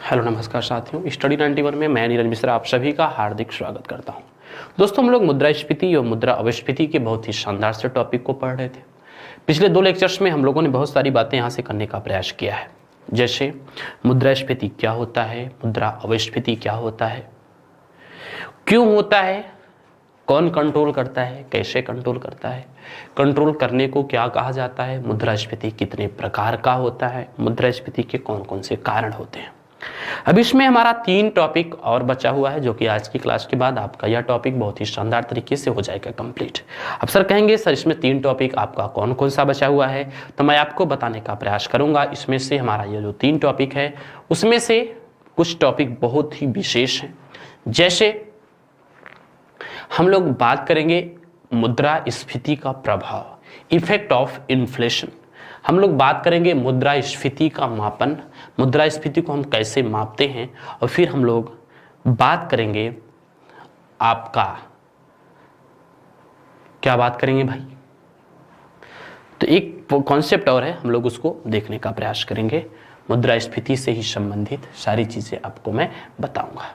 Hello नमस्कार साथियों, study 91 में मैं नीरज मिश्रा आप सभी का हार्दिक स्वागत करता हूं। दोस्तों, हम लोग मुद्रास्फीति और मुद्रा अपस्फीति के बहुत ही शानदार से टॉपिक को पढ़ रहे थे। पिछले 2 लेक्चर्स में हम लोगों ने बहुत सारी बातें यहां से करने का प्रयास किया है, जैसे मुद्रास्फीति क्या होता है, मुद्रा अपस्फीति क्या होता है, क्यों होता है, कौन कंट्रोल करता है, कैसे कंट्रोल करता है, कंट्रोल करने को क्या कहा जाता है, मुद्रास्फीति कितने प्रकार का होता है, मुद्रास्फीति के कौन कौन से कारण होते हैं। अब इसमें हमारा 3 टॉपिक और बचा हुआ है, जो कि आज की क्लास के बाद आपका यह टॉपिक बहुत ही शानदार तरीके से हो जाएगा कंप्लीट। अब सर कहेंगे सर इसमें 3 टॉपिक आपका कौन कौन सा बचा हुआ है, तो मैं आपको बताने का प्रयास करूंगा। इसमें से हमारा ये जो 3 टॉपिक है उसमें से कुछ टॉपिक बहुत ही विशेष हैं, जैसे हम लोग बात करेंगे मुद्रास्फीति का प्रभाव, इफेक्ट ऑफ इन्फ्लेशन। हम लोग बात करेंगे मुद्रास्फीति का मापन, मुद्रास्फीति को हम कैसे मापते हैं, और फिर हम लोग बात करेंगे आपका क्या बात करेंगे भाई, तो एक कॉन्सेप्ट और है, हम लोग उसको देखने का प्रयास करेंगे। मुद्रास्फीति से ही संबंधित सारी चीजें आपको मैं बताऊंगा।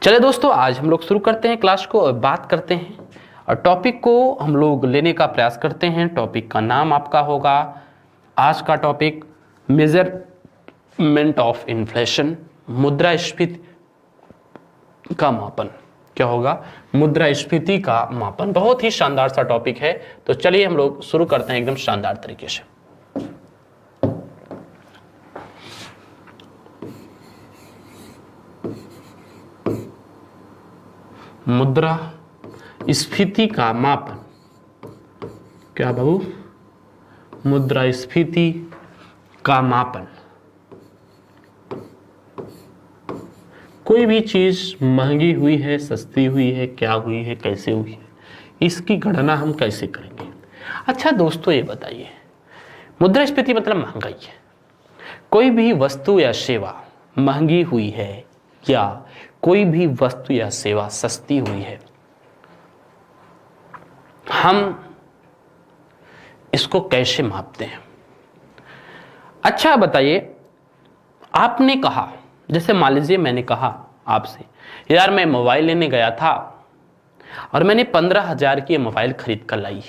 चले दोस्तों, आज हम लोग शुरू करते हैं क्लास को और बात करते हैं और टॉपिक को हम लोग लेने का प्रयास करते हैं। टॉपिक का नाम आपका होगा, आज का टॉपिक मेजरमेंट ऑफ इन्फ्लेशन, मुद्रास्फीति का मापन। क्या होगा? मुद्रास्फीति का मापन। बहुत ही शानदार सा टॉपिक है, तो चलिए हम लोग शुरू करते हैं एकदम शानदार तरीके से। मुद्रास्फीति का मापन। क्या बाबू? मुद्रास्फीति का मापन। कोई भी चीज महंगी हुई है, सस्ती हुई है, क्या हुई है, कैसे हुई है, इसकी गणना हम कैसे करेंगे? अच्छा दोस्तों, ये बताइए, मुद्रास्फीति मतलब महंगाई है। कोई भी वस्तु या सेवा महंगी हुई है या कोई भी वस्तु या सेवा सस्ती हुई है, हम इसको कैसे मापते हैं? अच्छा बताइए, आपने कहा, जैसे मान लीजिए मैंने कहा आपसे, यार मैं मोबाइल लेने गया था और मैंने 15,000 की मोबाइल खरीद कर लाई,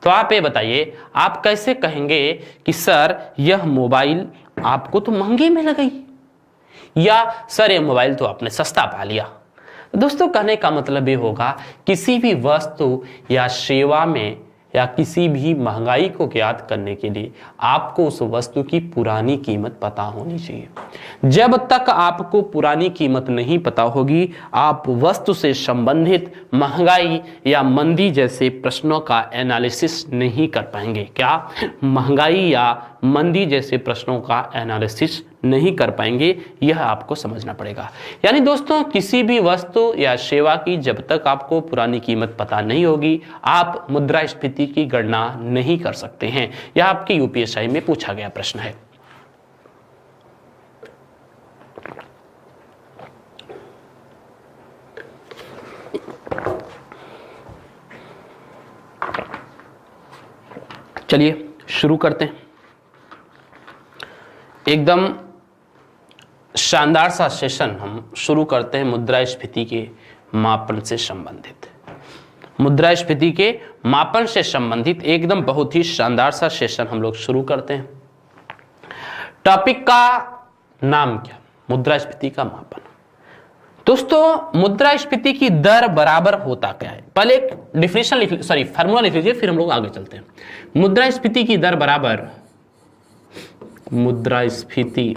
तो आप ये बताइए, आप कैसे कहेंगे कि सर यह मोबाइल आपको तो महंगी में लग गई, या सर ये मोबाइल तो आपने सस्ता पा लिया? दोस्तों, कहने का मतलब ये होगा, किसी भी वस्तु या सेवा में या किसी भी महंगाई को ज्ञात करने के लिए आपको उस वस्तु की पुरानी कीमत पता होनी चाहिए। जब तक आपको पुरानी कीमत नहीं पता होगी, आप वस्तु से संबंधित महंगाई या मंदी जैसे प्रश्नों का एनालिसिस नहीं कर पाएंगे। क्या? महंगाई या मंदी जैसे प्रश्नों का एनालिसिस नहीं कर पाएंगे, यह आपको समझना पड़ेगा। यानी दोस्तों, किसी भी वस्तु या सेवा की जब तक आपको पुरानी कीमत पता नहीं होगी, आप मुद्रास्फीति की गणना नहीं कर सकते हैं। यह आपके यूपीएससी में पूछा गया प्रश्न है। चलिए शुरू करते हैं। एकदम शानदार सा सेशन हम शुरू करते हैं मुद्रास्फीति के मापन से संबंधित। मुद्रास्फीति के मापन से संबंधित एकदम बहुत ही शानदार सा सेशन हम लोग शुरू करते हैं। टॉपिक का नाम क्या? मुद्रास्फीति का मापन। दोस्तों, मुद्रास्फीति की दर बराबर होता क्या है? पहले एक डिफिनेशन लिख, सॉरी फार्मूला लिख लीजिए, फिर हम लोग आगे चलते हैं। मुद्रास्फीति की दर बराबर, मुद्रास्फीति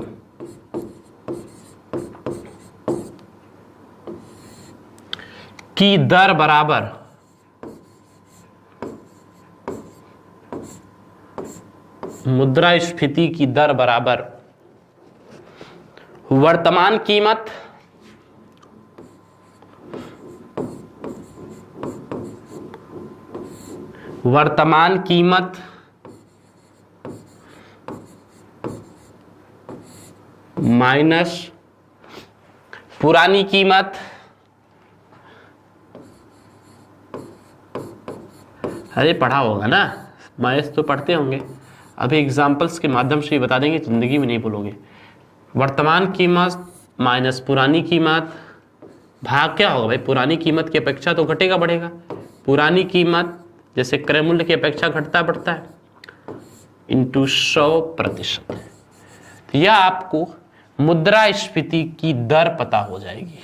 की दर बराबर मुद्रास्फीति की दर बराबर वर्तमान कीमत माइनस पुरानी कीमत अरे पढ़ा होगा ना, मैथ्स तो पढ़ते होंगे। अभी एग्जाम्पल्स के माध्यम से ही बता देंगे, जिंदगी में नहीं भूलोगे। वर्तमान कीमत माइनस पुरानी कीमत, भाग क्या होगा भाई, पुरानी कीमत की अपेक्षा तो घटेगा बढ़ेगा, पुरानी कीमत जैसे क्रय मूल्य की अपेक्षा घटता बढ़ता है, इंटू 100%। यह आपको मुद्रास्फीति की दर पता हो जाएगी।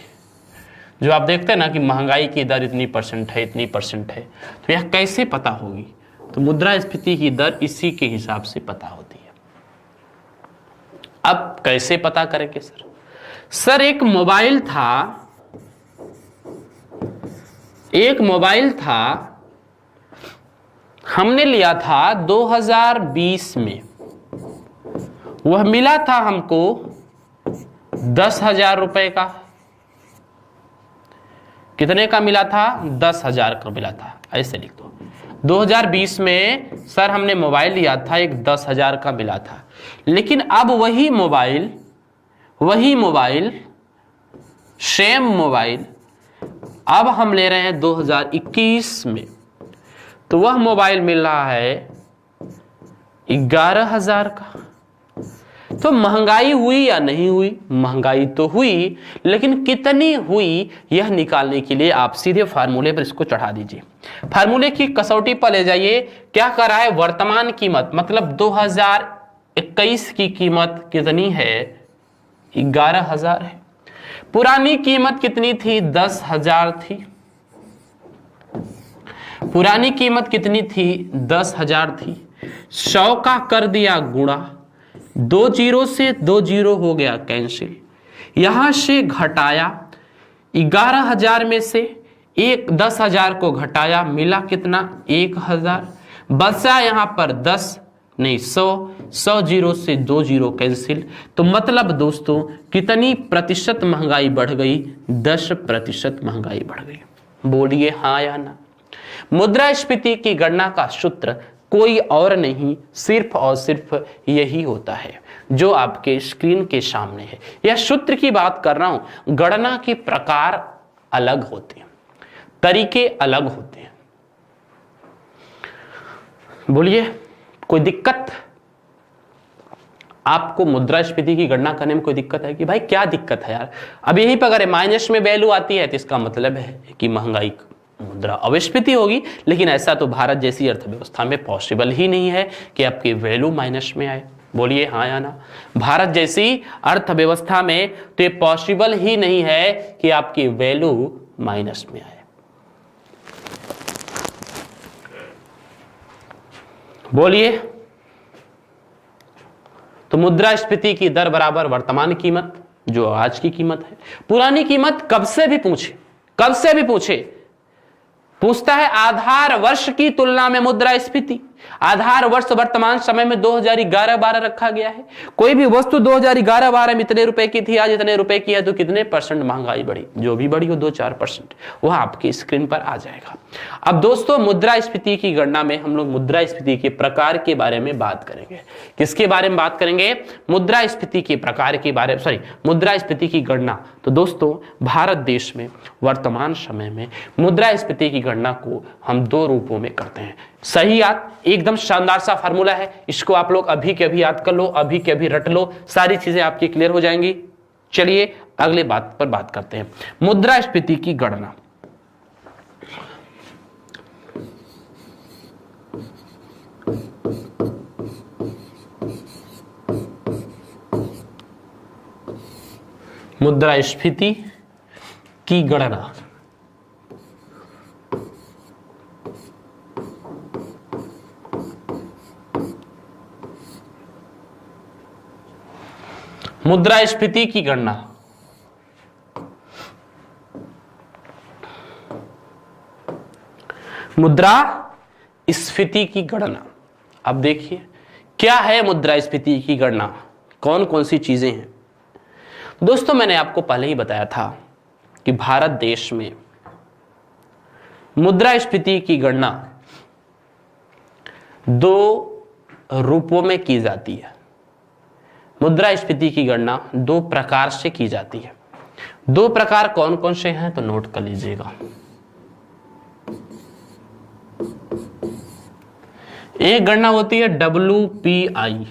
जो आप देखते हैं ना कि महंगाई की दर इतनी परसेंट है, इतनी परसेंट है, तो यह कैसे पता होगी, तो मुद्रास्फीति की दर इसी के हिसाब से पता होती है। अब कैसे पता करेंगे सर? सर एक मोबाइल था, हमने लिया था 2020 में, वह मिला था हमको 10,000 रुपए का। कितने का मिला था? 10,000 का मिला था, ऐसे लिख दो। 2020 में सर हमने मोबाइल लिया था, एक 10,000 का मिला था, लेकिन अब वही मोबाइल सेम मोबाइल अब हम ले रहे हैं 2021 में, तो वह मोबाइल मिल रहा है 11,000 का। तो महंगाई हुई या नहीं हुई? महंगाई तो हुई, लेकिन कितनी हुई यह निकालने के लिए आप सीधे फार्मूले पर इसको चढ़ा दीजिए। फार्मूले की कसौटी पर ले जाइए। क्या कर रहा है? वर्तमान कीमत मतलब 2021 की कीमत कितनी है? 11,000 है। पुरानी कीमत कितनी थी? 10,000 थी। पुरानी कीमत कितनी थी? 10,000 थी। 100 का कर दिया गुणा, 2 जीरो से 2 जीरो हो गया कैंसिल, यहां से घटाया 11,000 में से 10,000 को घटाया, मिला कितना? 1,000। बचा यहां पर 100 जीरो से 2 जीरो कैंसिल। तो मतलब दोस्तों कितनी प्रतिशत महंगाई बढ़ गई? 10% महंगाई बढ़ गई। बोलिए हाँ या ना। मुद्रास्फीति की गणना का सूत्र कोई और नहीं, सिर्फ और सिर्फ यही होता है जो आपके स्क्रीन के सामने है। यह सूत्र की बात कर रहा हूं। गणना के प्रकार अलग होते हैं, तरीके अलग होते हैं। बोलिए कोई दिक्कत? आपको मुद्रास्फीति की गणना करने में कोई दिक्कत है कि भाई क्या दिक्कत है यार? अब यहीं पर अगर माइनस में वैल्यू आती है तो इसका मतलब है कि महंगाई मुद्रा अविस्फीति होगी, लेकिन ऐसा तो भारत जैसी अर्थव्यवस्था में पॉसिबल ही नहीं है कि आपकी वैल्यू माइनस में आए। बोलिए हाँ या ना। भारत जैसी अर्थव्यवस्था में तो ये पॉसिबल ही नहीं है कि आपकी वैल्यू माइनस में आए। बोलिए। तो मुद्रास्फीति की दर बराबर वर्तमान कीमत जो आज की कीमत है। पुरानी कीमत कब से भी पूछे पूछता है आधार वर्ष की तुलना में मुद्रास्फीति। आधार वर्ष वर्तमान समय में 2011-12 रखा गया है। कोई भी वस्तु 2011-12 में इतने रुपए की थी, आज इतने रुपए की है, तो कितने परसेंट महंगाई बढ़ी? जो भी बढ़ी हो 2-4%, वह आपकी स्क्रीन पर आ जाएगा। अब दोस्तों मुद्रास्फीति की गणना में हम लोग मुद्रास्फीति के प्रकार के बारे में बात करेंगे। किसके बारे में बात करेंगे? मुद्रास्फीति के प्रकार के बारे में, मुद्रास्फीति की गणना। तो दोस्तों भारत देश में वर्तमान समय में मुद्रास्फीति की गणना को हम 2 रूपों में करते हैं। सही याद, एकदम शानदार सा फार्मूला है, इसको आप लोग अभी के अभी याद कर लो, अभी के अभी रट लो, सारी चीजें आपकी क्लियर हो जाएंगी। चलिए अगले बात पर बात करते हैं, मुद्रास्फीति की गणना। मुद्रास्फीति की गणना मुद्रास्फीति की गणना मुद्रास्फीति की गणना। अब देखिए क्या है मुद्रास्फीति की गणना, कौन कौन सी चीजें हैं। दोस्तों मैंने आपको पहले ही बताया था कि भारत देश में मुद्रास्फीति की गणना 2 रूपों में की जाती है। मुद्रास्फीति की गणना 2 प्रकार से की जाती है। 2 प्रकार कौन कौन से हैं तो नोट कर लीजिएगा। एक गणना होती है WPI,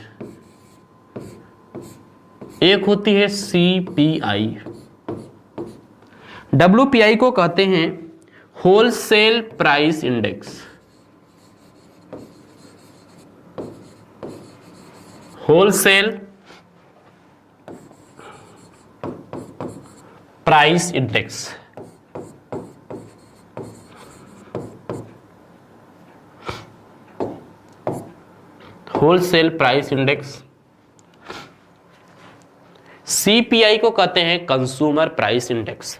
एक होती है CPI। WPI को कहते हैं wholesale price index. Wholesale price index. Wholesale price index. CPI को कहते हैं consumer price index.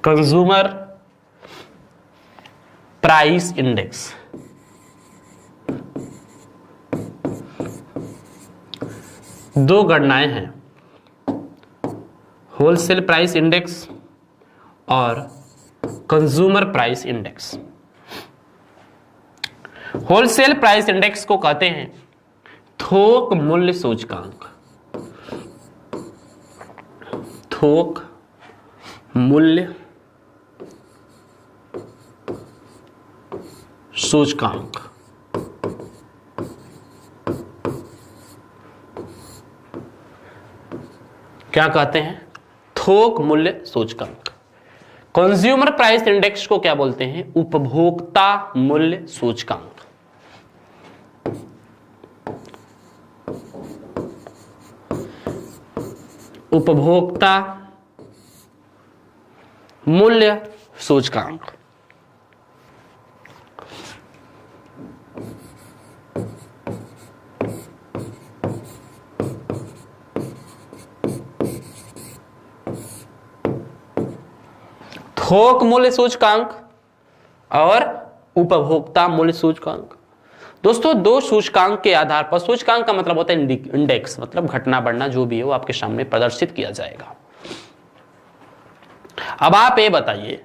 Consumer price index. दो गणनाएं हैं, होलसेल प्राइस इंडेक्स और consumer price index. Wholesale price index को कहते हैं थोक मूल्य सूचकांक। थोक मूल्य सूचकांक। क्या कहते हैं? थोक मूल्य सूचकांक। कंज्यूमर प्राइस इंडेक्स को क्या बोलते हैं? उपभोक्ता मूल्य सूचकांक। उपभोक्ता मूल्य सूचकांक। थोक मूल्य सूचकांक और उपभोक्ता मूल्य सूचकांक। दोस्तों, दो सूचकांक के आधार पर, सूचकांक का मतलब होता है इंडेक्स, मतलब घटना बढ़ना जो भी है वो आपके सामने प्रदर्शित किया जाएगा। अब आप ये बताइए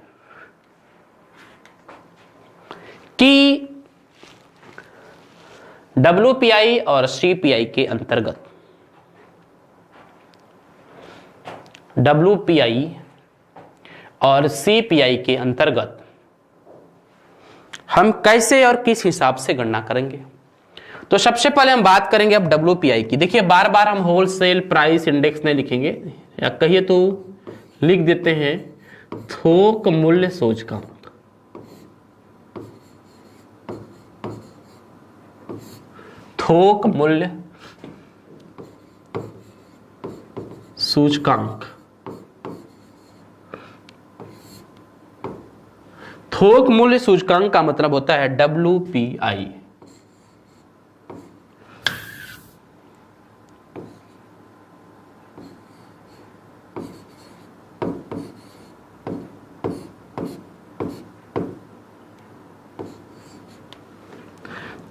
कि WPI और CPI के अंतर्गत, WPI और CPI के अंतर्गत हम कैसे और किस हिसाब से गणना करेंगे? तो सबसे पहले हम बात करेंगे अब WPI की। देखिए, बार बार हम होलसेल प्राइस इंडेक्स नहीं लिखेंगे, या कहिए तो लिख देते हैं थोक मूल्य सूचकांक। थोक मूल्य सूचकांक। थोक मूल्य सूचकांक का मतलब होता है WPI।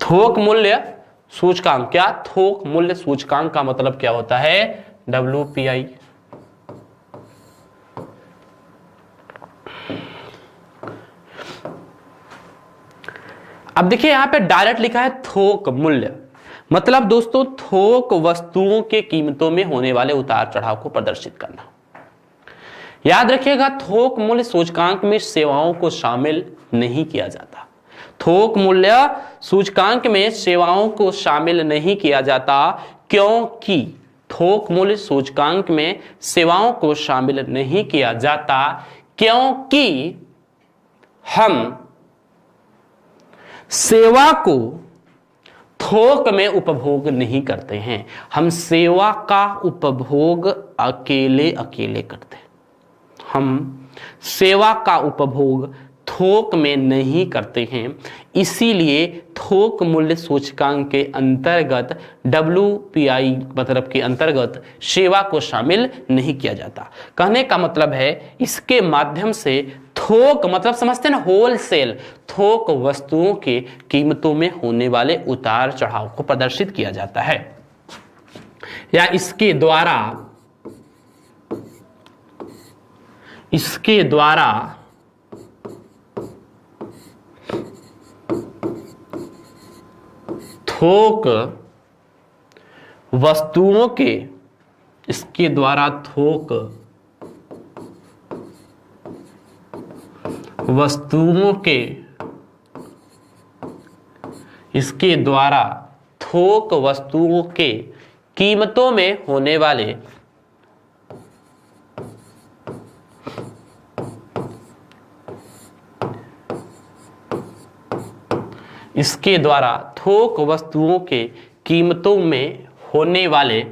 थोक मूल्य सूचकांक। क्या? थोक मूल्य सूचकांक का मतलब क्या होता है? WPI। अब देखिए, यहां पे डायरेक्ट लिखा है थोक मूल्य, मतलब दोस्तों थोक वस्तुओं के कीमतों में होने वाले उतार चढ़ाव को प्रदर्शित करना। याद रखिएगा, थोक मूल्य सूचकांक में सेवाओं को शामिल नहीं किया जाता। थोक मूल्य सूचकांक में सेवाओं को शामिल नहीं किया जाता, क्योंकि थोक मूल्य सूचकांक में सेवाओं को शामिल नहीं किया जाता क्योंकि हम सेवा को थोक में उपभोग नहीं करते हैं। हम सेवा का उपभोग अकेले अकेले करते हैं। हम सेवा का उपभोग थोक में नहीं करते हैं, इसीलिए थोक मूल्य सूचकांक के अंतर्गत WPI मतलब के अंतर्गत सेवा को शामिल नहीं किया जाता। कहने का मतलब है, इसके माध्यम से थोक मतलब समझते हैं ना, होलसेल, थोक वस्तुओं के कीमतों में होने वाले उतार चढ़ाव को प्रदर्शित किया जाता है, या इसके द्वारा थोक वस्तुओं के, इसके द्वारा थोक वस्तुओं के इसके द्वारा थोक वस्तुओं के कीमतों में होने वाले इसके द्वारा थोक वस्तुओं के कीमतों में होने वाले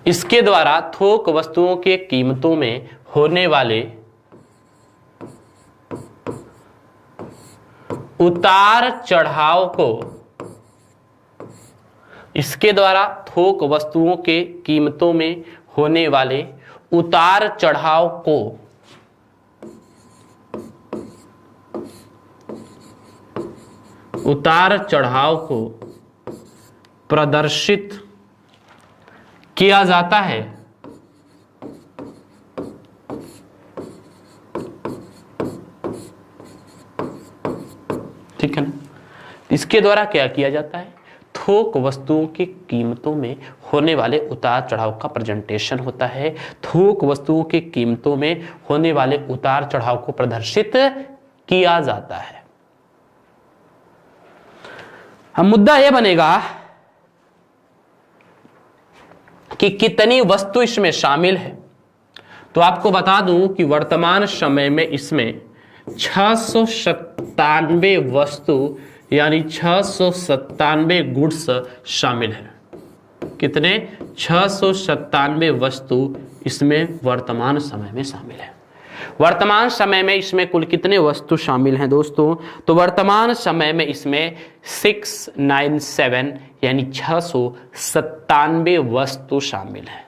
इसके द्वारा थोक वस्तुओं के कीमतों में होने वाले उतार चढ़ाव को इसके द्वारा थोक वस्तुओं के कीमतों में होने वाले उतार चढ़ाव को प्रदर्शित किया जाता है। ठीक है ना। इसके द्वारा क्या किया जाता है, थोक वस्तुओं की कीमतों में होने वाले उतार चढ़ाव का प्रेजेंटेशन होता है। थोक वस्तुओं की कीमतों में होने वाले उतार चढ़ाव को प्रदर्शित किया जाता है। अब मुद्दा यह बनेगा कि कितनी वस्तु इसमें शामिल है। तो आपको बता दूं कि वर्तमान समय में इसमें 697 वस्तु यानी 697 गुड्स शामिल है। कितने? 697 वस्तु इसमें वर्तमान समय में शामिल है। वर्तमान समय में इसमें कुल कितने वस्तु शामिल हैं दोस्तों? तो वर्तमान समय में इसमें 697 यानी 697 वस्तु शामिल है।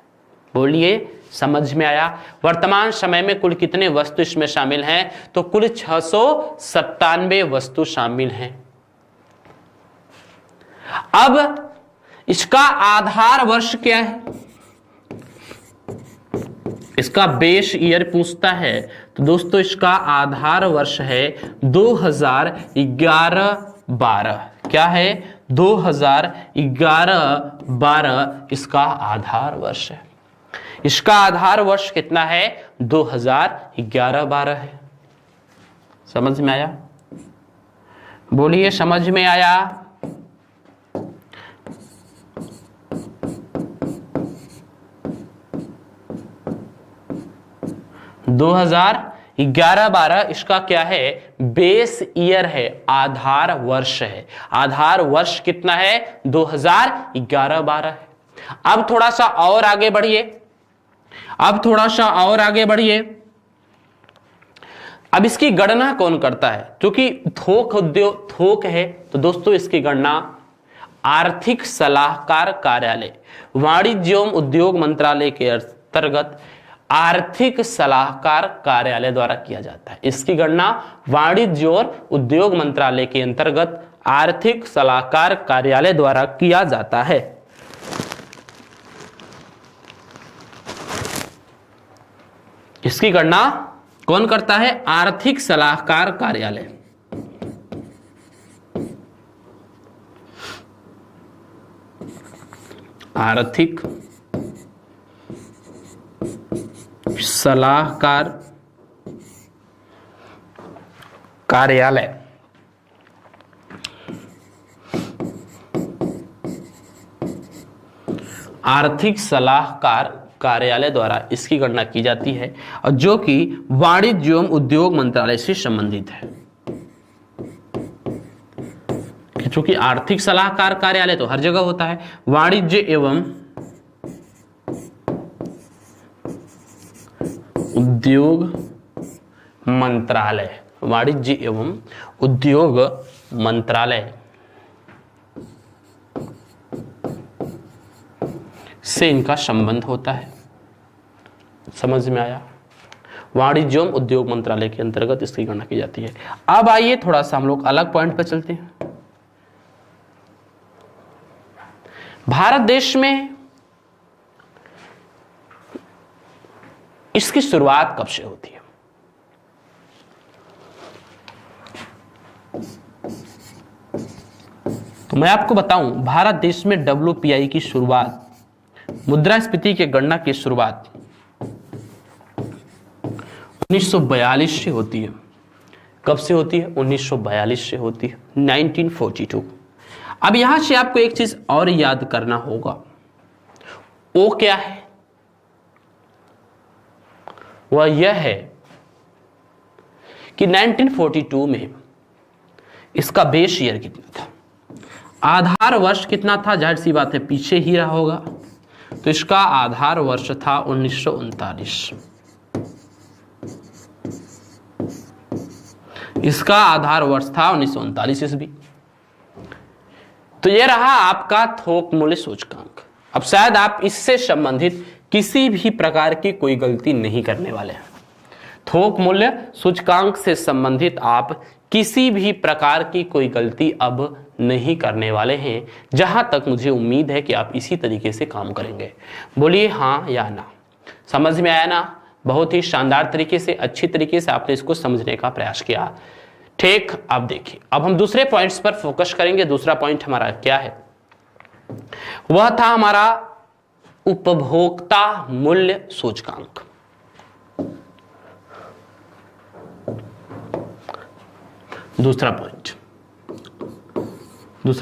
बोलिए, समझ में आया? वर्तमान समय में कुल कितने वस्तु इसमें शामिल हैं? तो कुल 697 वस्तु शामिल हैं। अब इसका आधार वर्ष क्या है? इसका बेस ईयर पूछता है। तो दोस्तों इसका आधार वर्ष है 2011-12। क्या है? 2011-12 इसका आधार वर्ष है। इसका आधार वर्ष कितना है? 2011-12 है। समझ में आया? बोलिए, समझ में आया? दो 2011-12 इसका क्या है? बेस ईयर है, आधार वर्ष है। आधार वर्ष कितना है? 2011-12 है। अब थोड़ा सा और आगे बढ़िए। अब इसकी गणना कौन करता है? क्योंकि थोक है तो दोस्तों इसकी गणना आर्थिक सलाहकार कार्यालय, वाणिज्य एवं उद्योग मंत्रालय के अंतर्गत आर्थिक सलाहकार कार्यालय द्वारा किया जाता है। इसकी गणना वाणिज्य और उद्योग मंत्रालय के अंतर्गत आर्थिक सलाहकार कार्यालय द्वारा किया जाता है। इसकी गणना कौन करता है? आर्थिक सलाहकार कार्यालय। आर्थिक सलाहकार कार्यालय। आर्थिक सलाहकार कार्यालय द्वारा इसकी गणना की जाती है, और जो कि वाणिज्य एवं उद्योग मंत्रालय से संबंधित है। क्योंकि आर्थिक सलाहकार कार्यालय तो हर जगह होता है। वाणिज्य एवं उद्योग मंत्रालय, वाणिज्य एवं उद्योग मंत्रालय से इनका संबंध होता है। समझ में आया? वाणिज्य एवं उद्योग मंत्रालय के अंतर्गत इसकी गणना की जाती है। अब आइए थोड़ा सा हम लोग अलग पॉइंट पर चलते हैं। भारत देश में इसकी शुरुआत कब से होती है? तो मैं आपको बताऊं, भारत देश में WPI की शुरुआत, मुद्रास्फीति की गणना की शुरुआत 1942 से होती है। कब से होती है? 1942 से होती है, 1942। अब यहां से आपको एक चीज और याद करना होगा, वो क्या है? वह यह है कि 1942 में इसका बेस ईयर कितना था, आधार वर्ष कितना था? जाहिर सी बात है पीछे ही रहा होगा, तो इसका आधार वर्ष था 1939। इसका आधार वर्ष था 1939 ईस्वी। तो यह रहा आपका थोक मूल्य सूचकांक। अब शायद आप इससे संबंधित किसी भी प्रकार की कोई गलती नहीं करने वाले हैं। थोक मूल्य सूचकांक से संबंधित आप किसी भी प्रकार की कोई गलती अब नहीं करने वाले हैं, जहां तक मुझे उम्मीद है कि आप इसी तरीके से काम करेंगे। बोलिए हाँ या ना। समझ में आया ना? बहुत ही शानदार तरीके से, अच्छी तरीके से आपने इसको समझने का प्रयास किया। ठीक, अब देखिए, अब हम दूसरे पॉइंट्स पर फोकस करेंगे। दूसरा पॉइंट हमारा क्या है? वह था हमारा उपभोक्ता मूल्य सूचकांक। दूसरा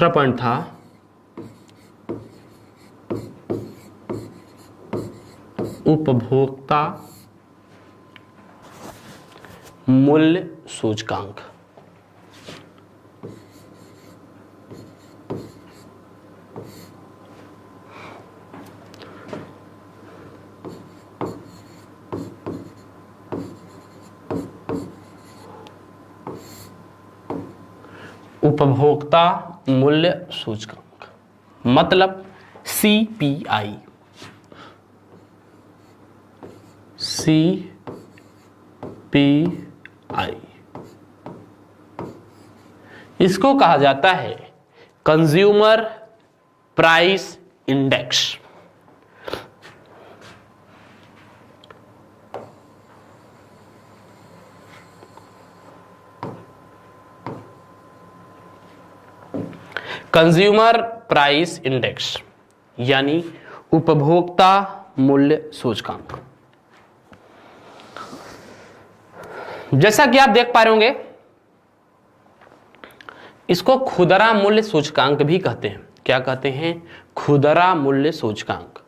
पॉइंट था उपभोक्ता मूल्य सूचकांक। उपभोक्ता मूल्य सूचकांक मतलब CPI। इसको कहा जाता है consumer price index. Consumer price index यानी उपभोक्ता मूल्य सूचकांक। जैसा कि आप देख पा रहे होंगे, इसको खुदरा मूल्य सूचकांक भी कहते हैं। क्या कहते हैं? खुदरा मूल्य सूचकांक।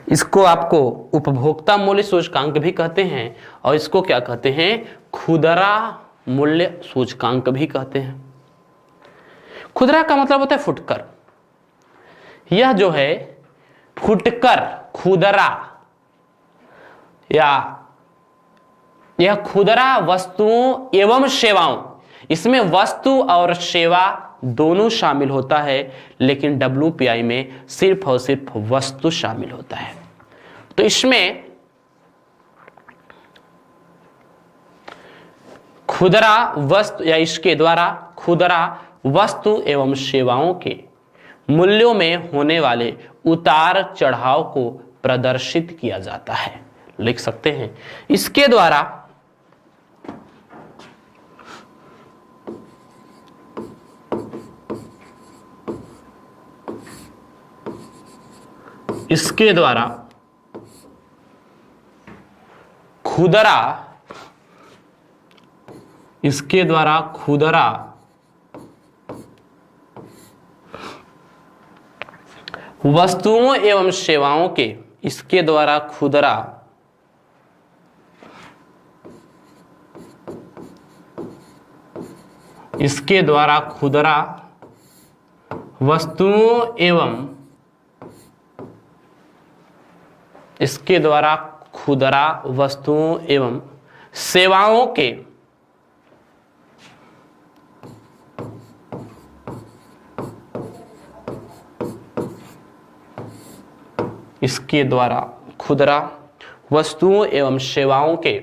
इसको आपको उपभोक्ता मूल्य सूचकांक भी कहते हैं और इसको क्या कहते हैं? खुदरा मूल्य सूचकांक भी कहते हैं। खुदरा का मतलब होता है फुटकर। यह जो है फुटकर, खुदरा या यह खुदरा वस्तुओं एवं सेवाओं, इसमें वस्तु और सेवा दोनों शामिल होता है, लेकिन WPI में सिर्फ और सिर्फ वस्तु शामिल होता है। तो इसमें खुदरा वस्तु या इसके द्वारा खुदरा वस्तु एवं सेवाओं के मूल्यों में होने वाले उतार चढ़ाव को प्रदर्शित किया जाता है। लिख सकते हैं इसके द्वारा खुदरा वस्तुओं एवं सेवाओं के इसके द्वारा खुदरा वस्तुओं एवं सेवाओं के इसके द्वारा खुदरा वस्तुओं एवं सेवाओं के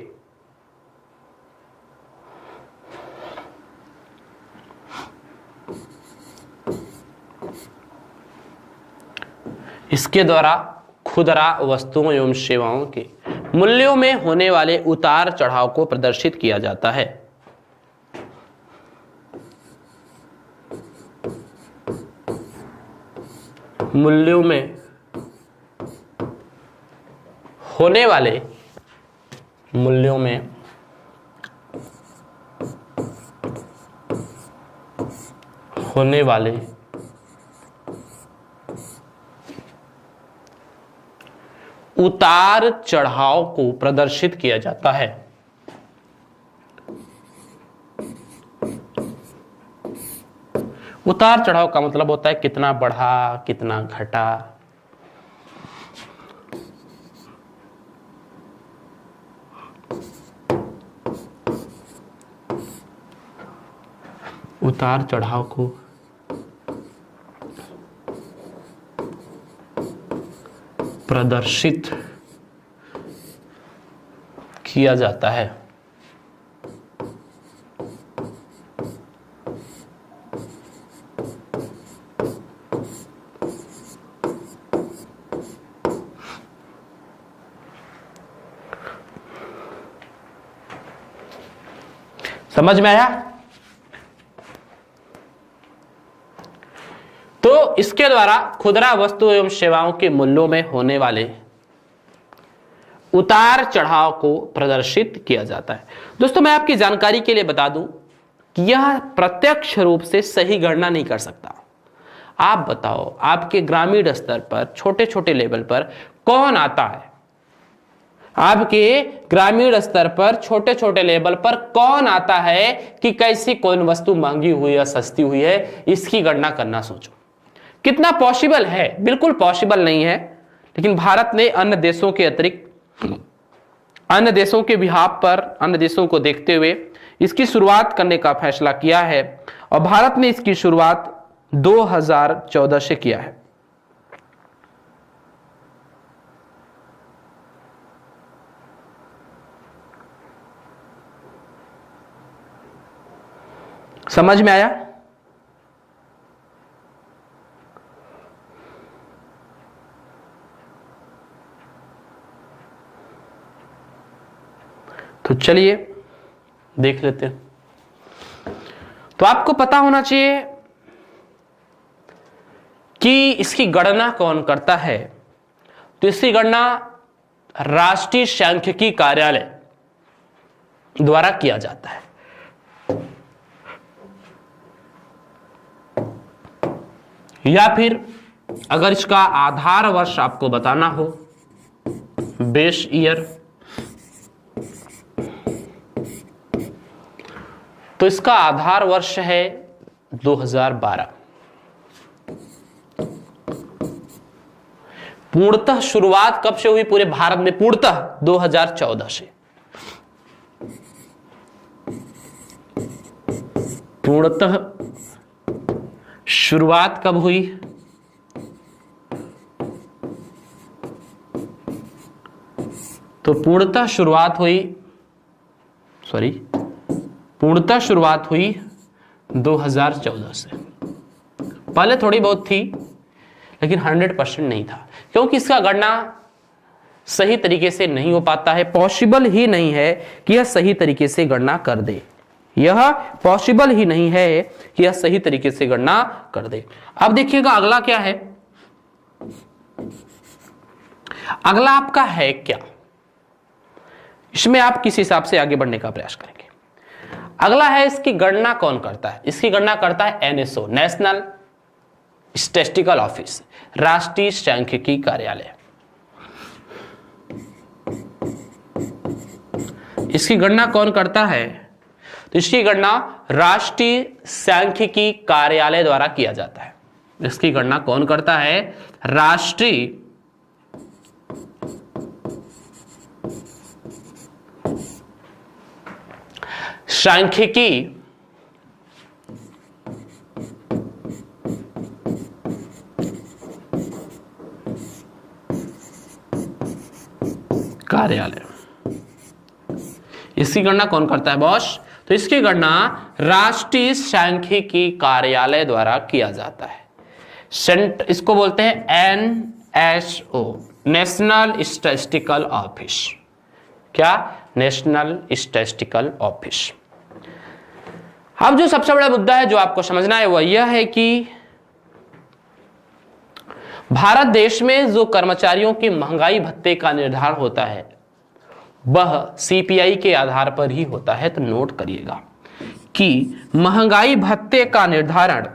इसके द्वारा खुदरा वस्तुओं एवं सेवाओं के मूल्यों में होने वाले उतार चढ़ाव को प्रदर्शित किया जाता है। मूल्यों में होने वाले मूल्यों में होने वाले उतार चढ़ाव को प्रदर्शित किया जाता है। उतार चढ़ाव का मतलब होता है कितना बढ़ा, कितना घटा। उतार चढ़ाव को प्रदर्शित किया जाता है। समझ में आया? तो इसके द्वारा खुदरा वस्तु एवं सेवाओं के मूल्यों में होने वाले उतार चढ़ाव को प्रदर्शित किया जाता है। दोस्तों, मैं आपकी जानकारी के लिए बता दूं कि यह प्रत्यक्ष रूप से सही गणना नहीं कर सकता। आप बताओ, आपके ग्रामीण स्तर पर, छोटे छोटे लेवल पर कौन आता है? आपके ग्रामीण स्तर पर, छोटे छोटे लेवल पर कौन आता है कि कैसी कौन वस्तु महंगी हुई या सस्ती हुई है, इसकी गणना करना सोचो। कितना पॉसिबल है? बिल्कुल पॉसिबल नहीं है। लेकिन भारत ने अन्य देशों के अतिरिक्त, अन्य देशों के बिहाफ पर, अन्य देशों को देखते हुए इसकी शुरुआत करने का फैसला किया है और भारत ने इसकी शुरुआत 2014 से किया है। समझ में आया? तो चलिए देख लेते हैं। तो आपको पता होना चाहिए कि इसकी गणना कौन करता है। तो इसकी गणना राष्ट्रीय सांख्यिकी कार्यालय द्वारा किया जाता है। या फिर अगर इसका आधार वर्ष आपको बताना हो, बेस ईयर, तो इसका आधार वर्ष है 2012। पूर्णतः शुरुआत कब से हुई पूरे भारत में? पूर्णतः 2014 से। पूर्णतः शुरुआत कब हुई? तो पूर्णतः शुरुआत हुई 2014 से। पहले थोड़ी बहुत थी लेकिन 100% नहीं था, क्योंकि इसका गणना सही तरीके से नहीं हो पाता है। पॉसिबल ही नहीं है कि यह सही तरीके से गणना कर दे। यह पॉसिबल ही नहीं है कि यह सही तरीके से गणना कर दे। अब देखिएगा अगला क्या है। अगला आपका है क्या, इसमें आप किस हिसाब से आगे बढ़ने का प्रयास करेंगे। अगला है इसकी गणना कौन करता है। इसकी गणना करता है एनएसओ, नेशनल स्टैटिस्टिकल ऑफिस, राष्ट्रीय सांख्यिकी कार्यालय। इसकी गणना कौन करता है? तो इसकी गणना राष्ट्रीय सांख्यिकी कार्यालय द्वारा किया जाता है। इसकी गणना कौन करता है? राष्ट्रीय सांख्यिकी कार्यालय। इसकी गणना कौन करता है बॉस? तो इसकी गणना राष्ट्रीय सांख्यिकी कार्यालय द्वारा किया जाता है। इसको बोलते हैं एनएसओ, नेशनल स्टैटिस्टिकल ऑफिस। क्या? National statistical office. अब जो सबसे बड़ा मुद्दा है जो आपको समझना है वह यह है कि भारत देश में जो कर्मचारियों की महंगाई भत्ते का निर्धारण होता है वह सीपीआई के आधार पर ही होता है। तो नोट करिएगा कि महंगाई भत्ते का निर्धारण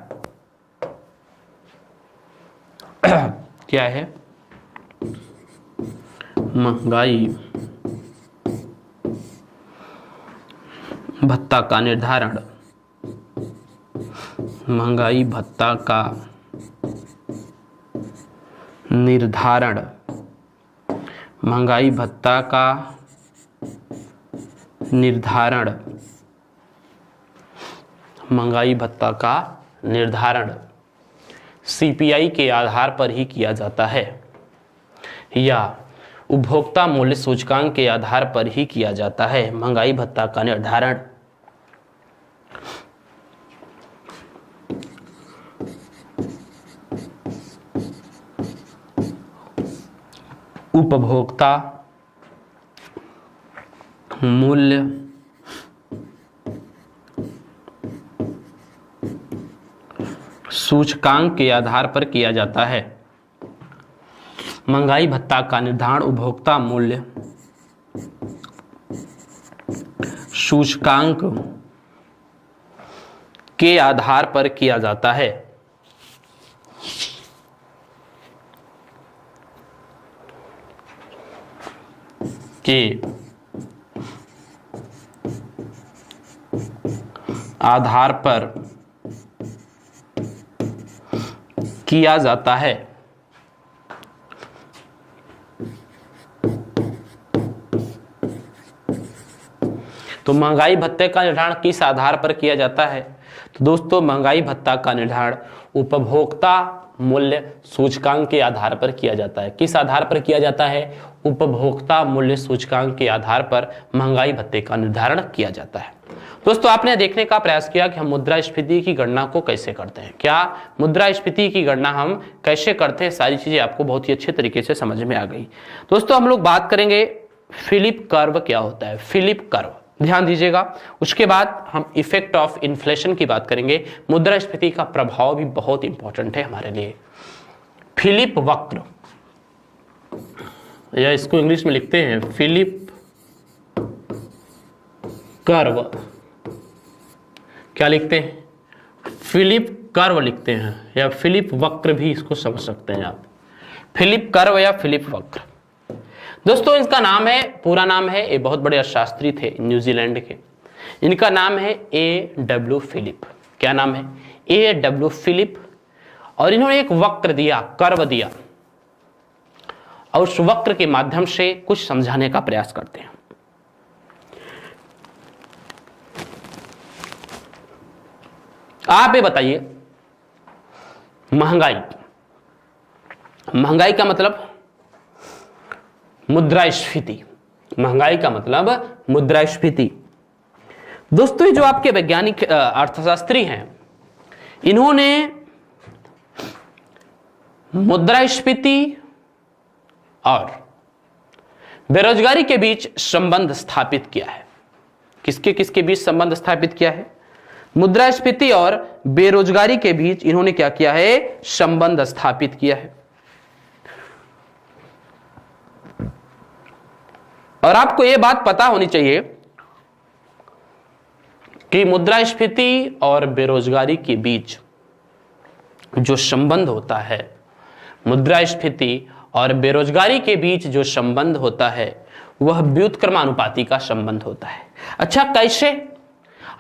क्या है? महंगाई भत्ता का निर्धारण, महंगाई भत्ता का निर्धारण, महंगाई भत्ता का निर्धारण, महंगाई भत्ता का निर्धारण सीपीआई के आधार पर ही किया जाता है या उपभोक्ता मूल्य सूचकांक के आधार पर ही किया जाता है। महंगाई भत्ता का निर्धारण उपभोक्ता मूल्य सूचकांक के आधार पर किया जाता है। महंगाई भत्ता का निर्धारण उपभोक्ता मूल्य सूचकांक के आधार पर किया जाता है। के आधार पर किया जाता है। तो महंगाई भत्ते का निर्धारण किस आधार पर किया जाता है? तो दोस्तों महंगाई भत्ता का निर्धारण उपभोक्ता मूल्य सूचकांक के आधार पर किया जाता है। किस आधार पर किया जाता है? उपभोक्ता मूल्य सूचकांक के आधार पर महंगाई भत्ते का निर्धारण किया जाता है। दोस्तों आपने देखने का प्रयास किया कि हम मुद्रास्फीति की गणना को कैसे करते हैं। क्या मुद्रास्फीति की गणना हम कैसे करते हैं, सारी चीजें आपको बहुत ही अच्छे तरीके से समझ में आ गई। दोस्तों हम लोग बात करेंगे फिलिप कर्व क्या होता है। फिलिप कर्व ध्यान दीजिएगा। उसके बाद हम इफेक्ट ऑफ इन्फ्लेशन की बात करेंगे। मुद्रास्फीति का प्रभाव भी बहुत इंपॉर्टेंट है हमारे लिए। फिलिप वक्र या इसको इंग्लिश में लिखते हैं फिलिप कर्व। क्या लिखते हैं? फिलिप कर्व लिखते हैं या फिलिप वक्र भी इसको समझ सकते हैं आप। फिलिप कर्व या फिलिप वक्र। दोस्तों इसका नाम है, पूरा नाम है, ये बहुत बड़े अर्थशास्त्री थे न्यूजीलैंड के। इनका नाम है A.W. फिलिप। क्या नाम है? A.W. फिलिप। और इन्होंने एक वक्र दिया, कर्व दिया, और उस वक्र के माध्यम से कुछ समझाने का प्रयास करते हैं। आप ये बताइए, महंगाई, महंगाई का मतलब मुद्रास्फीति। महंगाई का मतलब मुद्रास्फीति। दोस्तों ये जो आपके वैज्ञानिक अर्थशास्त्री हैं, इन्होंने मुद्रास्फीति और बेरोजगारी के बीच संबंध स्थापित किया है। किसके किसके बीच संबंध स्थापित किया है? मुद्रास्फीति और बेरोजगारी के बीच इन्होंने क्या किया है? संबंध स्थापित किया है। और आपको यह बात पता होनी चाहिए कि मुद्रास्फीति और बेरोजगारी के बीच जो संबंध होता है, मुद्रास्फीति और बेरोजगारी के बीच जो संबंध होता है वह व्युत्क्रमानुपाती का संबंध होता है। अच्छा कैसे?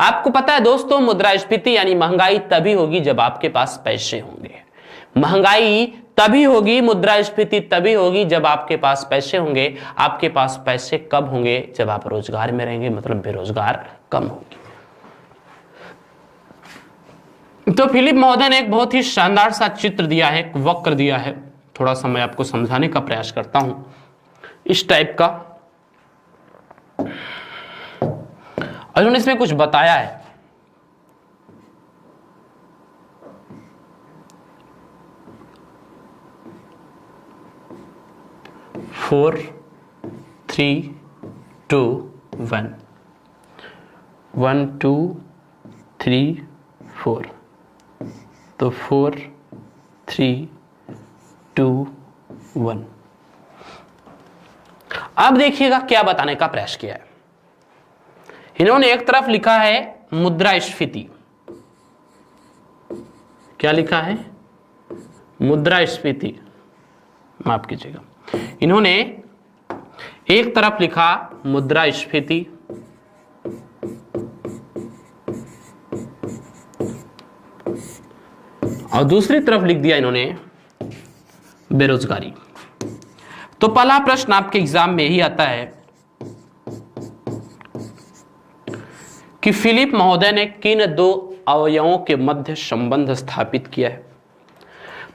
आपको पता है दोस्तों, मुद्रास्फीति यानी महंगाई तभी होगी जब आपके पास पैसे होंगे। महंगाई तभी होगी, मुद्रास्फीति तभी होगी जब आपके पास पैसे होंगे। आपके पास पैसे कब होंगे? जब आप रोजगार में रहेंगे, मतलब बेरोजगार कम होगी। तो फिलिप महोदय ने एक बहुत ही शानदार सा चित्र दिया है, एक वक्र दिया है। थोड़ा सा मैं आपको समझाने का प्रयास करता हूं। इस टाइप का, और उन्होंने इसमें कुछ बताया है। 4 3 2 1 1 2 3 4। तो 4 3 1। अब देखिएगा क्या बताने का प्रयास किया है। इन्होंने एक तरफ लिखा है मुद्रास्फीति। क्या लिखा है? मुद्रास्फीति, माफ कीजिएगा। इन्होंने एक तरफ लिखा मुद्रास्फीति और दूसरी तरफ लिख दिया इन्होंने बेरोजगारी। तो पहला प्रश्न आपके एग्जाम में यही आता है कि फिलिप महोदय ने किन दो अवयवों के मध्य संबंध स्थापित किया है?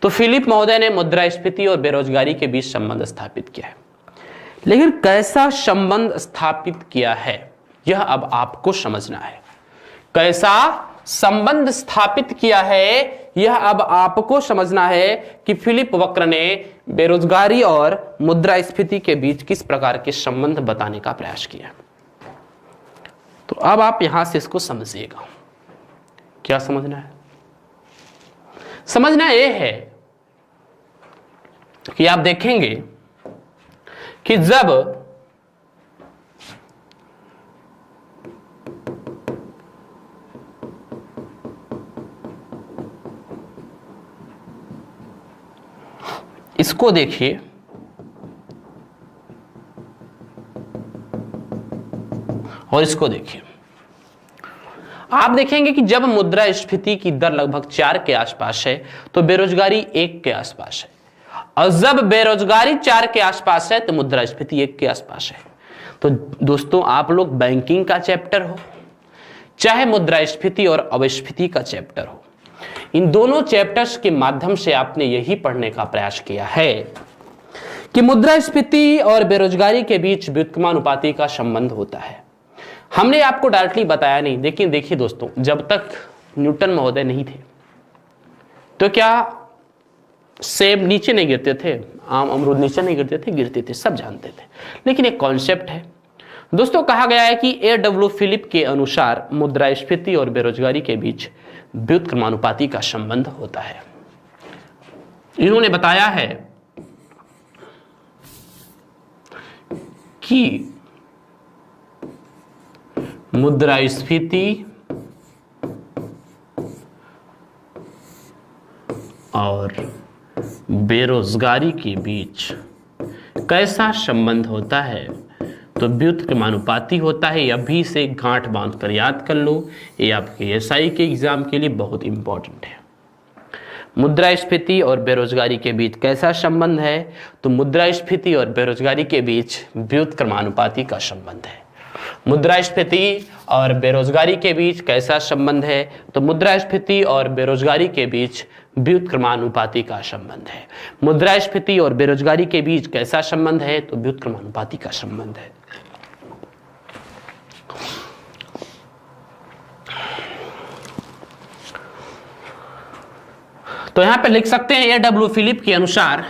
तो फिलिप महोदय ने मुद्रास्फीति और बेरोजगारी के बीच संबंध स्थापित किया है, लेकिन कैसा संबंध स्थापित किया है यह अब आपको समझना है। कैसा संबंध स्थापित किया है यह अब आपको समझना है कि फिलिप वक्र ने बेरोजगारी और मुद्रास्फीति के बीच किस प्रकार के संबंध बताने का प्रयास किया। तो अब आप यहां से इसको समझिएगा। क्या समझना है? समझना यह है कि आप देखेंगे कि जब इसको देखिए, और इसको देखिए, आप देखेंगे कि जब मुद्रास्फीति की दर लगभग 4 के आसपास है तो बेरोजगारी 1 के आसपास है, और जब बेरोजगारी 4 के आसपास है तो मुद्रास्फीति 1 के आसपास है। तो दोस्तों, आप लोग बैंकिंग का चैप्टर हो चाहे मुद्रास्फीति और अपस्फीति का चैप्टर हो, इन दोनों चैप्टर्स के माध्यम से आपने यही पढ़ने का प्रयास किया है कि मुद्रास्फीति और बेरोजगारी के बीच व्युत्क्रमानुपाती का संबंध होता है। हमने आपको डायरेक्टली बताया नहीं, लेकिन देखिए दोस्तों, जब तक न्यूटन महोदय नहीं थे तो क्या सेब नीचे नहीं गिरते थे, आम अमरूद नीचे नहीं गिरते थे? गिरते थे, सब जानते थे। लेकिन एक कॉन्सेप्ट है दोस्तों, कहा गया है कि A.W. फिलिप के अनुसार मुद्रास्फीति और बेरोजगारी के बीच व्युत्क्रमानुपाती का संबंध होता है। इन्होंने बताया है कि मुद्रास्फीति और बेरोजगारी के बीच कैसा संबंध होता है? तो व्युत्क्रमानुपाती होता है। अभी से गांठ बांध कर याद कर लो, ये आपके एसआई के एग्जाम के लिए बहुत इंपॉर्टेंट है। मुद्रास्फीति और बेरोजगारी के बीच कैसा संबंध है? तो मुद्रास्फीति और बेरोजगारी के बीच व्युत्क्रमानुपाती का संबंध है। मुद्रास्फीति और बेरोजगारी के बीच कैसा संबंध है? तो मुद्रास्फीति और बेरोजगारी के बीच व्युत्क्रमानुपाती का संबंध है। मुद्रास्फीति और बेरोजगारी के बीच कैसा संबंध है? तो व्युत्क्रमानुपाती का संबंध है। तो यहां पे लिख सकते हैं A.W. फिलिप के अनुसार,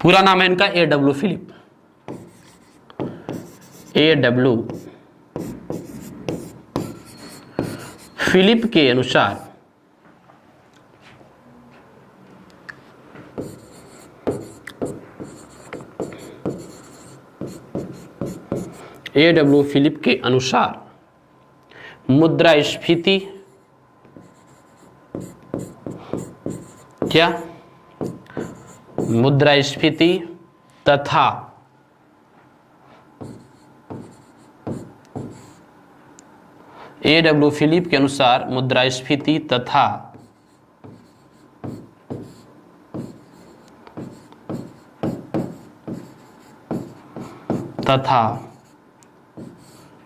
पूरा नाम है इनका A.W. फिलिप। A.W. फिलिप के अनुसार A.W. फिलिप के अनुसार मुद्रास्फीति क्या? मुद्रास्फीति तथा A.W. फिलिप के अनुसार मुद्रास्फीति तथा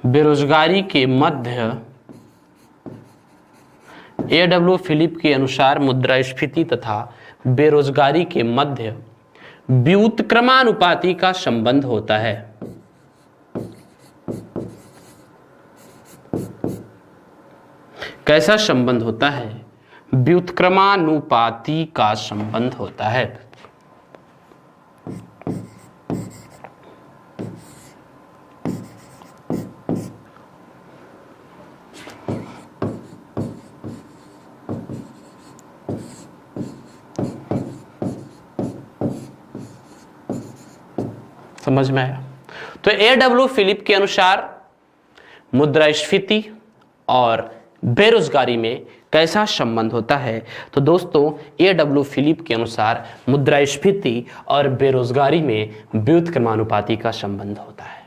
बेरोजगारी के मध्य A.W. फिलिप के अनुसार मुद्रास्फीति तथा बेरोजगारी के मध्य व्युत्क्रमानुपाती का संबंध होता है। कैसा संबंध होता है? व्युत्क्रमानुपाती का संबंध होता है। समझ में आया? तो A.W. फिलिप के अनुसार मुद्रास्फीति और बेरोजगारी में कैसा संबंध होता है? तो दोस्तों A.W. फिलिप के अनुसार मुद्रास्फीति और बेरोजगारी में व्युत्क्रमानुपाती का संबंध होता है।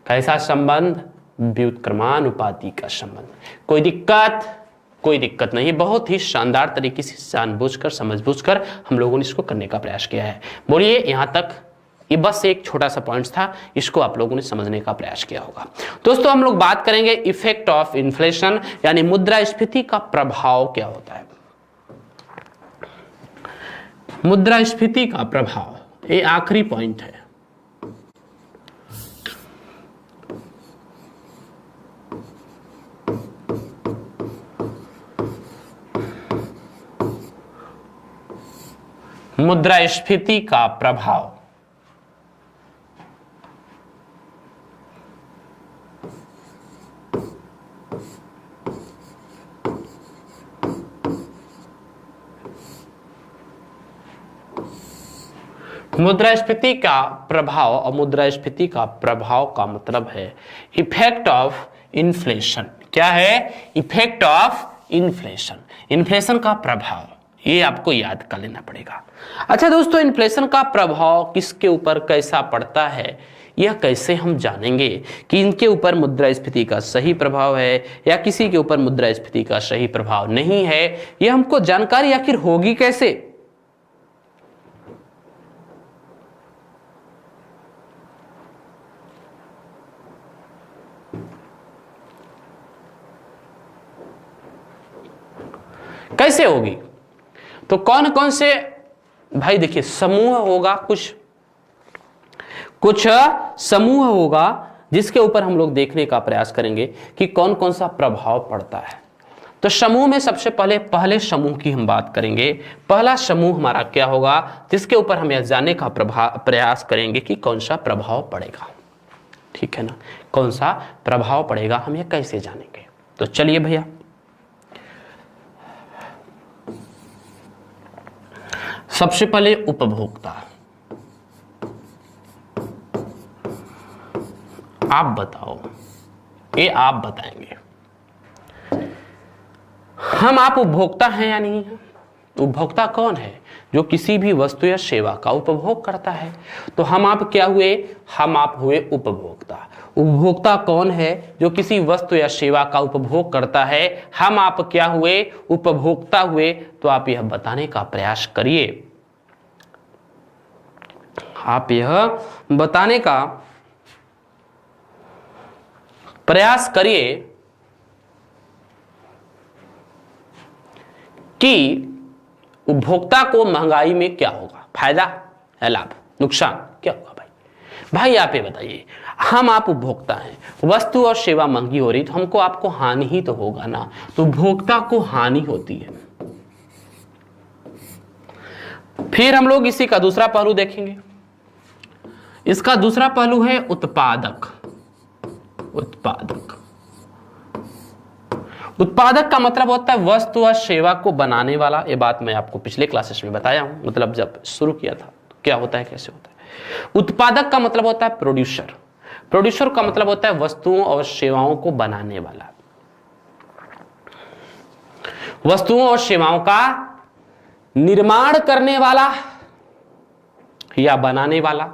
कैसा संबंध? व्युत्क्रमानुपाती का संबंध। कोई दिक्कत नहीं, बहुत ही शानदार तरीके से जानबूझकर समझबूझकर हम लोगों ने इसको करने का प्रयास किया है। बोलिए यहां तक ये बस एक छोटा सा पॉइंट था, इसको आप लोगों ने समझने का प्रयास किया होगा। दोस्तों हम लोग बात करेंगे इफेक्ट ऑफ इन्फ्लेशन, यानी मुद्रास्फीति का प्रभाव क्या होता है। मुद्रास्फीति का प्रभाव, ये आखिरी पॉइंट है। मुद्रास्फीति का प्रभाव। मुद्रास्फीति का प्रभाव और मुद्रास्फीति का प्रभाव का मतलब है इफेक्ट ऑफ इन्फ्लेशन। क्या है? इफेक्ट ऑफ इन्फ्लेशन, इन्फ्लेशन का प्रभाव, ये आपको याद कर लेना पड़ेगा। अच्छा दोस्तों, इन्फ्लेशन का प्रभाव किसके ऊपर कैसा पड़ता है, यह कैसे हम जानेंगे कि इनके ऊपर मुद्रास्फीति का सही प्रभाव है या किसी के ऊपर मुद्रास्फीति का सही प्रभाव नहीं है? यह हमको जानकारी आखिर होगी कैसे? कैसे होगी? तो कौन कौन से, भाई देखिए समूह होगा, कुछ समूह होगा जिसके ऊपर हम लोग देखने का प्रयास करेंगे कि कौन कौन सा प्रभाव पड़ता है। तो समूह में सबसे पहले समूह की हम बात करेंगे। पहला समूह हमारा क्या होगा जिसके ऊपर हम यह जानने का प्रयास करेंगे कि कौन सा प्रभाव पड़ेगा। ठीक है ना, कौन सा प्रभाव पड़ेगा, हम यह कैसे जानेंगे? तो चलिए भैया, सबसे पहले उपभोक्ता। आप बताओ, ये आप बताएंगे। हम आप उपभोक्ता हैं या नहीं है? उपभोक्ता कौन है? जो किसी भी वस्तु या सेवा का उपभोग करता है। तो हम आप क्या हुए? हम आप हुए उपभोक्ता। उपभोक्ता कौन है? जो किसी वस्तु या सेवा का उपभोग करता है। हम आप क्या हुए? उपभोक्ता हुए। तो आप यह बताने का प्रयास करिए, आप यह बताने का प्रयास करिए कि उपभोक्ता को महंगाई में क्या होगा, फायदा या लाभ, नुकसान क्या होगा? भाई आप ये बताइए, हम आप उपभोक्ता हैं, वस्तु और सेवा महंगी हो रही तो हमको आपको हानि ही तो होगा ना। तो उपभोक्ता को हानि होती है। फिर हम लोग इसी का दूसरा पहलू देखेंगे। इसका दूसरा पहलू है उत्पादक। उत्पादक का मतलब होता है वस्तु और सेवा को बनाने वाला। ये बात मैं आपको पिछले क्लासेस में बताया हूं, मतलब जब शुरू किया था तो क्या होता है, कैसे होता है। उत्पादक का मतलब होता है प्रोड्यूसर। प्रोड्यूसर का मतलब होता है वस्तुओं और सेवाओं को बनाने वाला, वस्तुओं और सेवाओं का निर्माण करने वाला या बनाने वाला।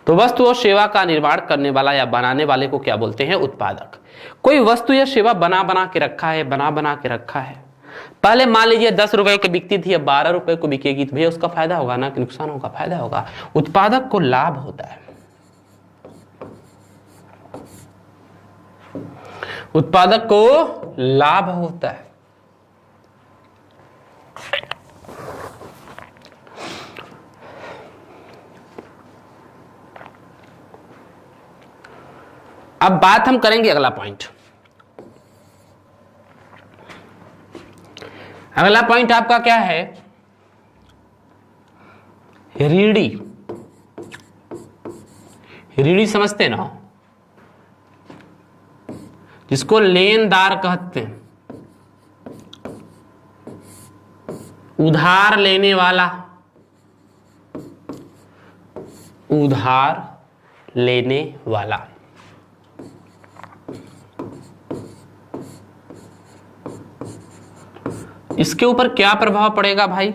तो वस्तु और सेवा का निर्माण करने वाला या बनाने वाले को क्या बोलते हैं? उत्पादक। कोई वस्तु या सेवा बना के रखा है, पहले मान लीजिए 10 रुपए की बिकती थी, अब 12 रुपए को बिकेगी, तो भैया उसका फायदा होगा ना कि नुकसान होगा? फायदा होगा। उत्पादक को लाभ होता है, उत्पादक को लाभ होता है। अब बात हम करेंगे अगला पॉइंट। अगला पॉइंट आपका क्या है? रीढ़ी। रीढ़ी समझते ना, जिसको लेनदार कहते हैं, उधार लेने वाला, उधार लेने वाला। इसके ऊपर क्या प्रभाव पड़ेगा भाई?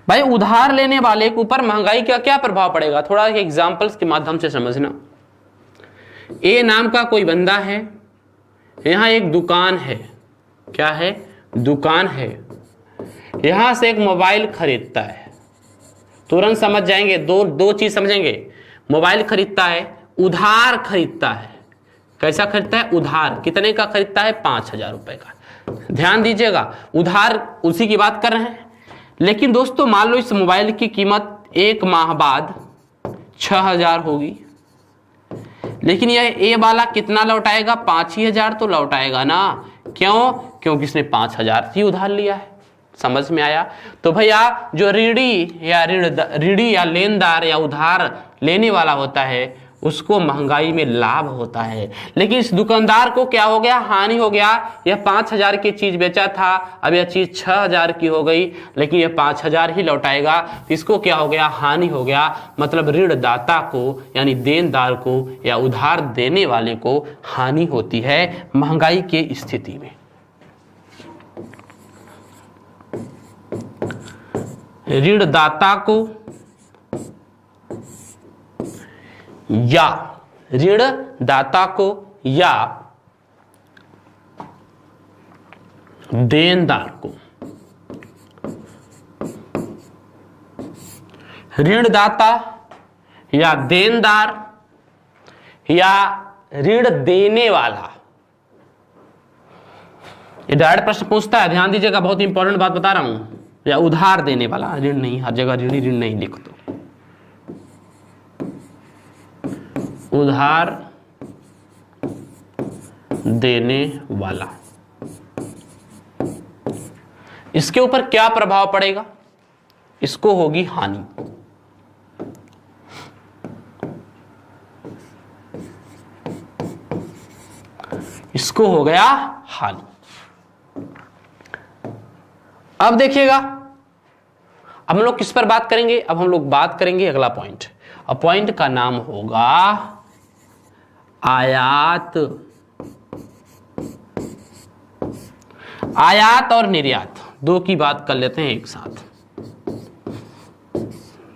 भाई उधार लेने वाले के ऊपर महंगाई का क्या प्रभाव पड़ेगा? थोड़ा एग्जांपल्स के माध्यम से समझना। ए नाम का कोई बंदा है, यहां एक दुकान है। क्या है? दुकान है। यहां से एक मोबाइल खरीदता है। तुरंत समझ जाएंगे, दो चीज समझेंगे। मोबाइल खरीदता है, उधार खरीदता है। कैसा खरीदता है? उधार। कितने का खरीदता है? 5,000 रुपए का। ध्यान दीजिएगा, उधार उसी की बात कर रहे हैं। लेकिन दोस्तों मान लो इस मोबाइल की कीमत 1 माह बाद 6,000 होगी, लेकिन यह ए वाला कितना लौटाएगा? 5,000 तो लौटाएगा ना। क्यों? क्योंकि इसने 5,000 ही उधार लिया है। समझ में आया? तो भैया जो ऋणी या लेनदार या उधार लेने वाला होता है उसको महंगाई में लाभ होता है। लेकिन इस दुकानदार को क्या हो गया? हानि हो गया। यह 5,000 की चीज बेचा था, अब यह चीज 6,000 की हो गई, लेकिन यह 5,000 ही लौटाएगा। इसको क्या हो गया? हानि हो गया। मतलब ऋणदाता को यानी देनदार को या उधार देने वाले को हानि होती है महंगाई के स्थिति में। ऋणदाता को या ऋणदाता को या देनदार को, ऋणदाता या देनदार या ऋण देने वाला। ये डायरेक्ट प्रश्न पूछता है, ध्यान दीजिएगा, बहुत इंपॉर्टेंट बात बता रहा हूं। या उधार देने वाला, ऋण नहीं, हर जगह ऋणी ऋण नहीं लिख दो। उधार देने वाला, इसके ऊपर क्या प्रभाव पड़ेगा? इसको होगी हानि। इसको हो गया हानि। अब देखिएगा, अब हम लोग किस पर बात करेंगे? अब हम लोग बात करेंगे अगला पॉइंट, और पॉइंट का नाम होगा आयात। आयात और निर्यात, दो की बात कर लेते हैं एक साथ।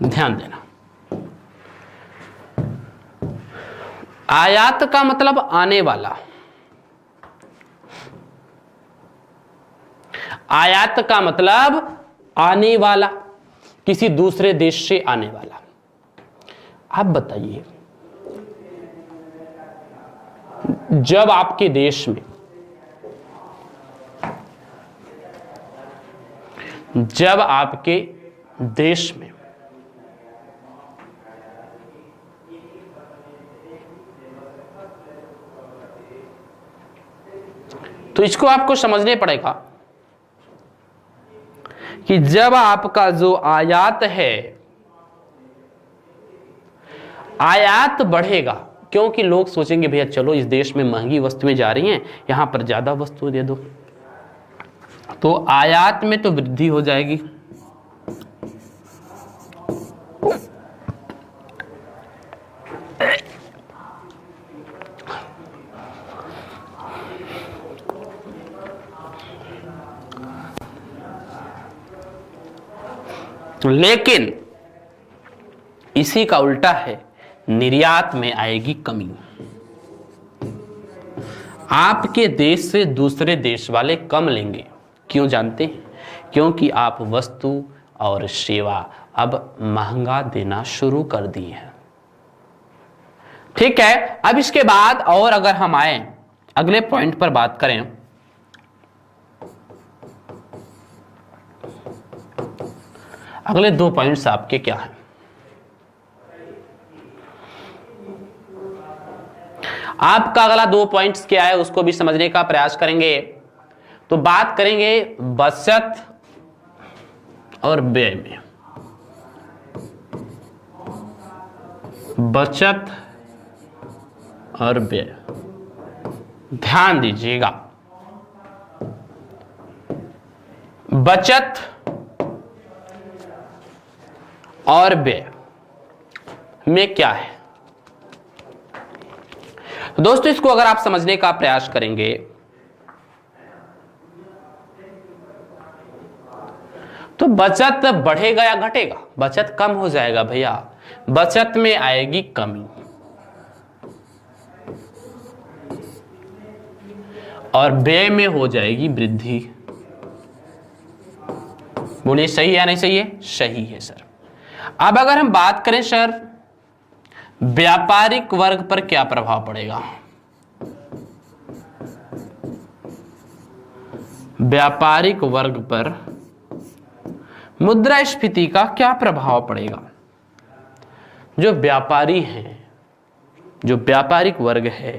ध्यान देना, आयात का मतलब आने वाला। आयात का मतलब आने वाला, किसी दूसरे देश से आने वाला। आप बताइए, जब आपके देश में तो इसको आपको समझने पड़ेगा कि जब आपका जो आयात है, आयात बढ़ेगा, क्योंकि लोग सोचेंगे भैया चलो इस देश में महंगी वस्तुएं जा रही हैं, यहां पर ज्यादा वस्तु दे दो, तो आयात में तो वृद्धि हो जाएगी। लेकिन इसी का उल्टा है, निर्यात में आएगी कमी। आपके देश से दूसरे देश वाले कम लेंगे। क्यों जानते हैं? क्योंकि आप वस्तु और सेवा अब महंगा देना शुरू कर दी है। ठीक है, अब इसके बाद और अगर हम आए अगले पॉइंट पर बात करें, अगले 2 पॉइंट्स आपके क्या हैं? आपका अगला 2 पॉइंट्स क्या है उसको भी समझने का प्रयास करेंगे। तो बात करेंगे बचत और व्यय में। बचत और व्यय, ध्यान दीजिएगा, बचत और व्यय। में क्या है। दोस्तों इसको अगर आप समझने का प्रयास करेंगे तो बचत बढ़ेगा या घटेगा? बचत कम हो जाएगा भैया, बचत में आएगी कमी और व्यय में हो जाएगी वृद्धि। बोलिए सही है या नहीं सही है? सही है सर। अब अगर हम बात करें सर व्यापारिक वर्ग पर क्या प्रभाव पड़ेगा, व्यापारिक वर्ग पर मुद्रास्फीति का क्या प्रभाव पड़ेगा? जो व्यापारी हैं, जो व्यापारिक वर्ग है,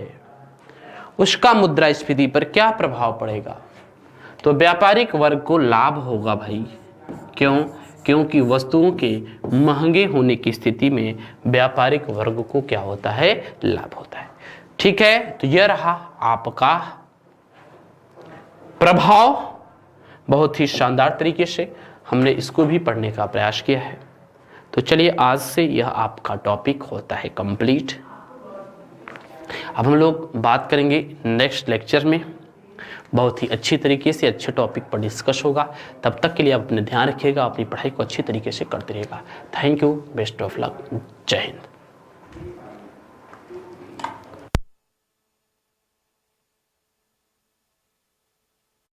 उसका मुद्रास्फीति पर क्या प्रभाव पड़ेगा? तो व्यापारिक वर्ग को लाभ होगा भाई। क्यों? क्योंकि वस्तुओं के महंगे होने की स्थिति में व्यापारिक वर्ग को क्या होता है? लाभ होता है। ठीक है, तो यह रहा आपका प्रभाव। बहुत ही शानदार तरीके से हमने इसको भी पढ़ने का प्रयास किया है। तो चलिए आज से यह आपका टॉपिक होता है कंप्लीट। अब हम लोग बात करेंगे नेक्स्ट लेक्चर में, बहुत ही अच्छी तरीके से अच्छे टॉपिक पर डिस्कस होगा। तब तक के लिए आप अपने ध्यान रखिएगा, अपनी पढ़ाई को अच्छी तरीके से करते रहिएगा। Thank you, best of luck, जय हिंद।